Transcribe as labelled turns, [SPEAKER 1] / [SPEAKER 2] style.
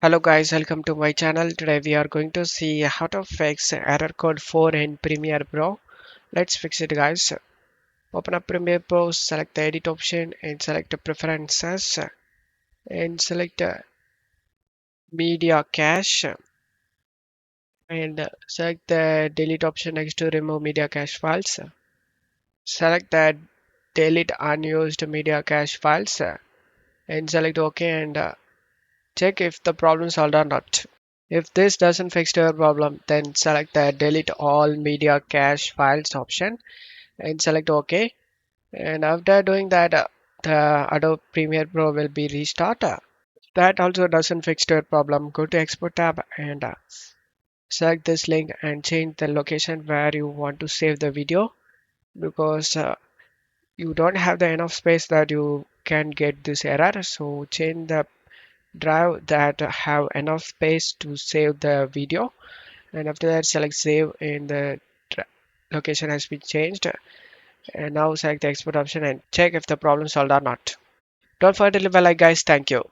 [SPEAKER 1] Hello guys, welcome to my channel. Today we are going to see how to fix error code 4 in Premiere Pro. Let's fix it guys. Open up Premiere Pro, select the edit option and select the preferences and select media cache and select the delete option next to remove media cache files. Select the delete unused media cache files and select OK and check if the problem solved or not. If this doesn't fix your problem, then select the delete all media cache files option and select OK. And after doing that, the Adobe Premiere Pro will be restarted. That also doesn't fix your problem. Go to Export tab and select this link and change the location where you want to save the video because you don't have the enough space that you can get this error. So change the drive that have enough space to save the video, and after that select save and the location has been changed, and now select the export option and check if the problem solved or not. Don't forget to leave a like guys. Thank you.